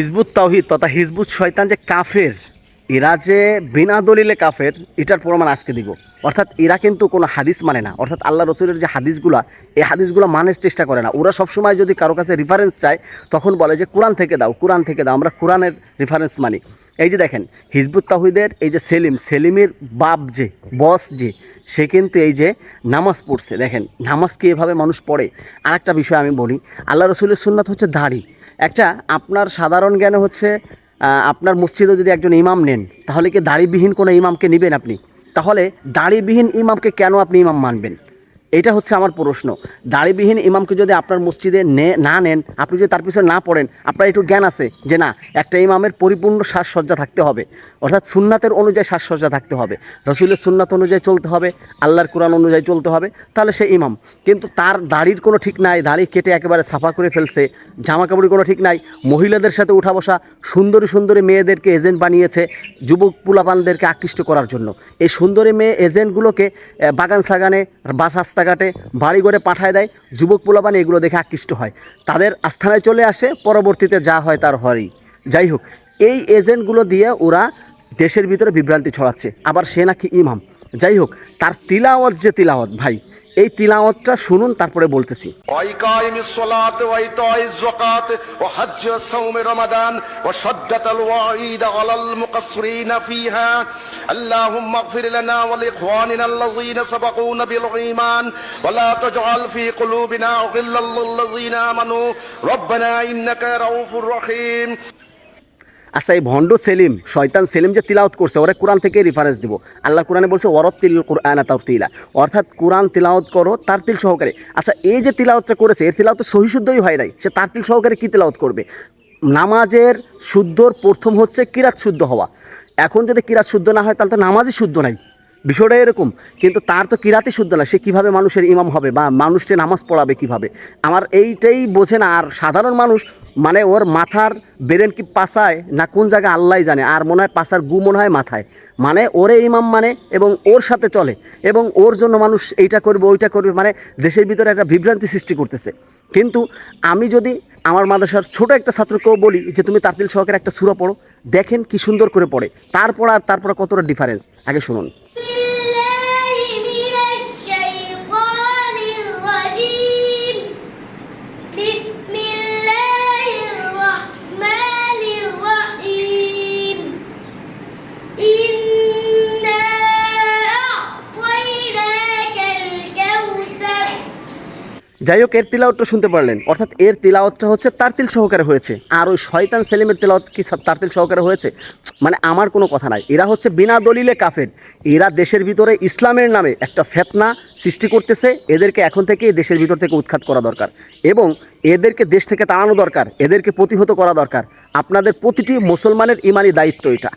Hizb ut তাওহীদ তথা Hizb ut শয়তান যে কাফের, এরা যে বিনা দলিলে কাফের, এটার প্রমাণ আজকে দিব। অর্থাৎ এরা কিন্তু কোনো হাদিস মানে না, অর্থাৎ আল্লাহ রসুলের যে হাদিসগুলা, এই হাদিসগুলো মানের চেষ্টা করে না। ওরা সবসময় যদি কারো কাছে রেফারেন্স চায় তখন বলে যে কোরআন থেকে দাও, কোরআন থেকে দাও, আমরা কোরআনের রেফারেন্স মানি। এই যে দেখেন হিজবুত তাওহীদের এই যে সেলিমের বাপ যে বস যে, সে কিন্তু এই যে নামাজ পড়ছে। দেখেন নামাজ কি এভাবে মানুষ পড়ে? আর একটা বিষয় আমি বলি, আল্লাহ রসুলের সুন্নাত হচ্ছে দাড়ি। একটা আপনার সাধারণ জ্ঞানে হচ্ছে আপনার মসজিদে যদি একজন ইমাম নেন, তাহলে কি দাড়িবিহীন কোনো ইমামকে নেবেন আপনি? তাহলে দাড়িবিহীন ইমামকে কেন আপনি ইমাম মানবেন? এটা হচ্ছে আমার প্রশ্ন। দাড়িবিহীন ইমামকে যদি আপনার মসজিদে না নেন, আপনি যদি তার পিছনে না পড়েন, আপনার একটু জ্ঞান আছে যে না, একটা ইমামের পরিপূর্ণ সাজসজ্জা থাকতে হবে, অর্থাৎ সুন্নাতের অনুযায়ী সাজসজ্জা থাকতে হবে, রসুলের সুন্নাত অনুযায়ী চলতে হবে, আল্লাহর কোরআন অনুযায়ী চলতে হবে, তাহলে সে ইমাম। কিন্তু তার দাড়ির কোনো ঠিক নাই, দাড়ি কেটে একেবারে সাফা করে ফেলছে, জামা কাপড়ের কোনো ঠিক নাই, মহিলাদের সাথে উঠা বসা, সুন্দরী সুন্দরী মেয়েদেরকে এজেন্ট বানিয়েছে যুবক পুলাপানদেরকে আকৃষ্ট করার জন্য। এই সুন্দরী মেয়ে এজেন্টগুলোকে বাগান সাগানে বা রাস্তাঘাটে বাড়ি করে পাঠায় দেয়, যুবক পোলাপান এগুলো দেখে আকৃষ্ট হয়, তাদের আস্থানায় চলে আসে, পরবর্তীতে যা হয় তার হয়ই। যাই হোক, এই এজেন্টগুলো দিয়ে ওরা দেশের ভিতরে বিভ্রান্তি ছড়াচ্ছে, আবার সে নাকি ইমাম। যাই হোক, তার তিলাওয়াত যে তিলাওয়াত ভাই, এই তিলাওয়াতটা শুনুন, তারপরে বলতেছি। اللهم اغفر لنا ولإخواننا الذين سبقونا بالإيمان ولا تجعل في قلوبنا غلا للذين آمنوا ربنا إنك رؤوف رحيم। আচ্ছা, এই ভণ্ড সেলিম, শয়তান সেলিম যে তিলাওয়াত করছে, ওরা কোরআন থেকে রেফারেন্স দিব। আল্লাহ কোরআনে বলছে ওয়ারাত্তিল কুরআনা তারতিলা, অর্থাৎ কোরআন তিলাওয়াত করো তারতিল সহকারে। আচ্ছা, এই যে তিলাওয়াতটা করেছে, এর তিলাওয়াত সহিশুদ্ধই হয় নাই, সে তারতিল সহকারে কী তিলাওয়াত করবে? নামাজের শুদ্ধর প্রথম হচ্ছে কিরাত শুদ্ধ হওয়া। এখন যদি কিরাত শুদ্ধ না হয়, তাহলে তো নামাজই শুদ্ধ নাই, বিষয়টা এরকম। কিন্তু তার তো কিরাতই শুদ্ধ না, সে কীভাবে মানুষের ইমাম হবে বা মানুষকে নামাজ পড়াবে কীভাবে? আমার এইটাই বোঝে না। আর সাধারণ মানুষ মানে ওর মাথার বেরেন কি পাছায় না কোন জায়গায় আল্লাহ জানে, আর মনে হয় পাছার গু মনে হয় মাথায়, মানে ওরে ইমাম মানে এবং ওর সাথে চলে এবং ওর জন্য মানুষ এইটা করবে ওইটা করবে, মানে দেশের ভিতরে একটা বিভ্রান্তি সৃষ্টি করতেছে। কিন্তু আমি যদি আমার মাদ্রাসার ছোট একটা ছাত্রকেও বলি যে তুমি তারতিল সহকারে একটা সূরা পড়ো, দেখেন কি সুন্দর করে পড়ে, তারপর কতটা ডিফারেন্স, আগে শুনুন। যাই হোক, এর তিলাওয়াতটা শুনতে পারলেন, অর্থাৎ এর তিলাওয়াতটা হচ্ছে তারতিল সহকারে হয়েছে। আর ওই শয়তান সেলিমের তিলাওয়াত কি তারতিল সহকারে হয়েছে? মানে আমার কোনো কথা নাই, এরা হচ্ছে বিনা দলিলে কাফের। এরা দেশের ভিতরে ইসলামের নামে একটা ফিতনা সৃষ্টি করতেছে। এদেরকে এখন থেকে দেশের ভিতর থেকে উৎখাত করা দরকার এবং এদেরকে দেশ থেকে তাড়ানো দরকার, এদেরকে প্রতিহত করা দরকার। আপনাদের প্রতিটি মুসলমানের ইমানি দায়িত্ব এটা।